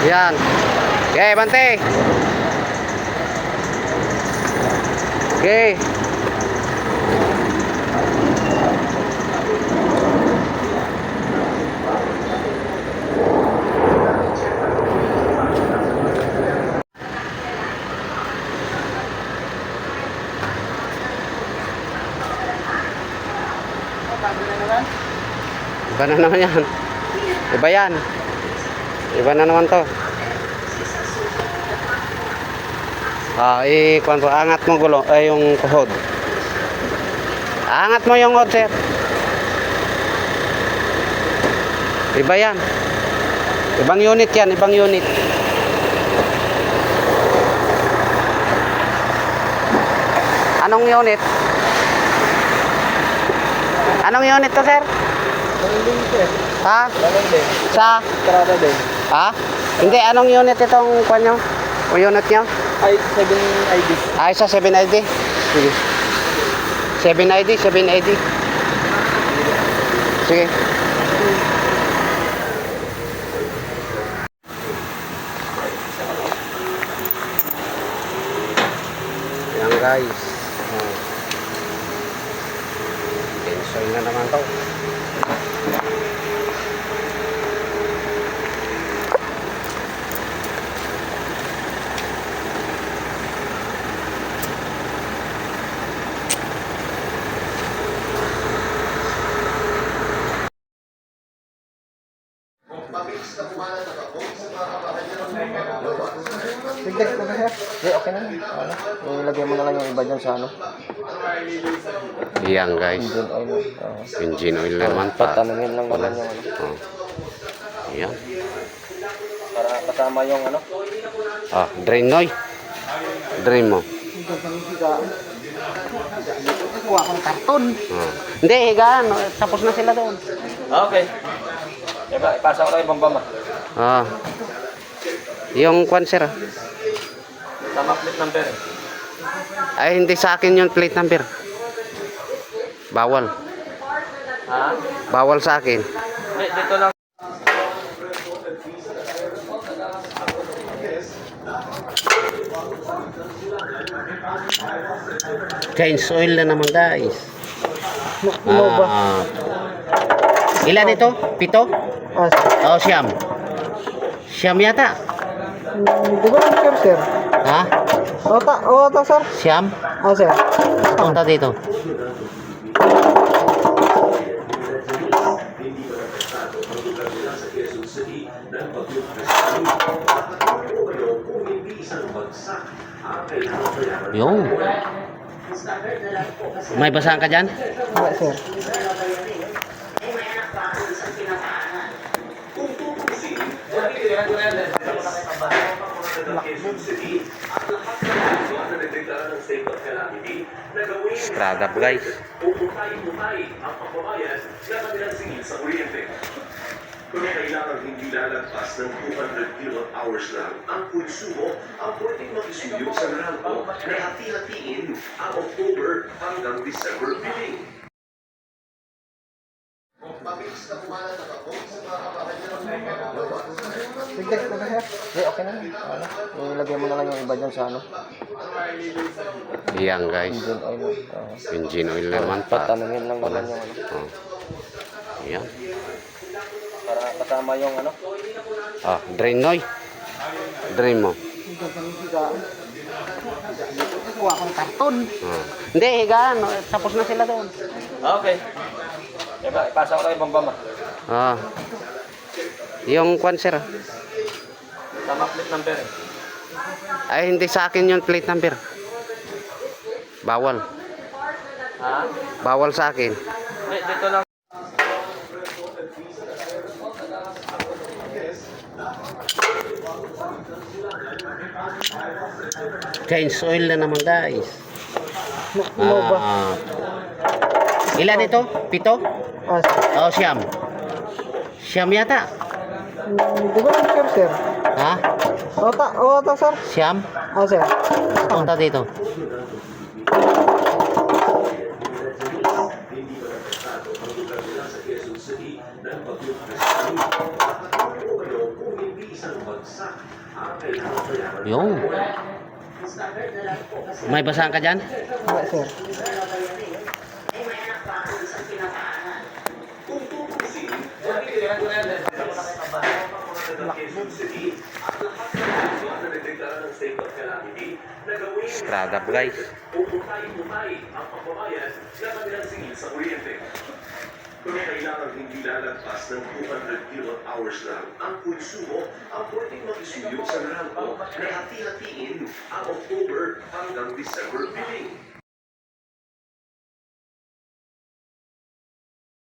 Yan. Okay, bante. Okay. Iba na naman yan. Iba yan. Iba na naman to. Kung angat mo gulo, yung hod. Angat mo yung hod, sir. Iba yan. Ibang unit yan, ibang unit. Anong unit? Anong unit to, sir? Ha? Sa? Karada din. Ha? Hindi, anong unit itong kwan nyo? O unit nyo? Ay, 7ID. Ay, sa 7ID? Sige. 7ID, 7ID. Sige. Yan guys. Enjoy na naman to. Tigdag ko na, sir. Okay na. Ano? Ilagay mo na lang yung iba dyan sa ano. Yan guys. Engine oil. Engine oil naman pa. Patanungin lang naman yung ano. Yan. Para kasama yung ano. Drain noy. Drain mo. Kuha akong karton. Hindi, higaan. Tapos na sila doon. Okay. Diba, ipasa ko lang yung bambama. Yung kwan sir. Tama plate number. Ay, hindi sa akin yung plate number. Bawal. Ha? Bawal sa akin. Dito lang. Change oil na naman guys. Nova. Ilan ito? 7? Siyam. Siyam yata. Di ba lang sir, sir? Ha? Ota, sir. Siyam? Sir. Punta dito. Yung. May basahan ka dyan? Wala, sir. Strada guys. Kung kailangan hindi lalagpas ng 200 kWh lang ang konsumo, ang pwedeng mag-isuyog sa rangko na hati-hatiin ang October hanggang December billing. Mabilis na kumalat ang ako sa mga kabahan niya ng Tigdag ko na, sir. Okay na. Ano? Ilagay mo na lang yung iba dyan sa ano. Yan guys. Engine oil. Engine oil naman pa. Patanungin lang naman yung ano. Yan. Para kasama yung ano. Drain noy. Drain mo. Kuha akong karton. Hindi, higaan. Tapos na sila doon. Okay. Diba, ipasa ko lang yung bambama. Yung kwan sir. Tama plate number. Ay, hindi sa akin yung plate number. Bawal. Ha? Bawal sa akin. Dito lang. Change oil na naman guys. Nova. Ilan ito? 7? Siyam. Siyam yata. Di ba lang sir? Ha? Ota, sir. Siyam? Sir. Punta dito. ng bumagsak ang kailangan bayaran. Yung. May basahan ka dyan? Wala, sir. Kung tutusin, subsidy at lahat ng mga na nagdeklara ng state of calamity na gawin Strada, guys. umutay-utay ang pagbabayad na kanilang singil sa kuryente. Kung kailangan hindi lalagpas ng 200 kilowatt-hours lang ang konsumo, ang pwedeng makisuyo sa rangko na hati-hatiin ang October hanggang December billing.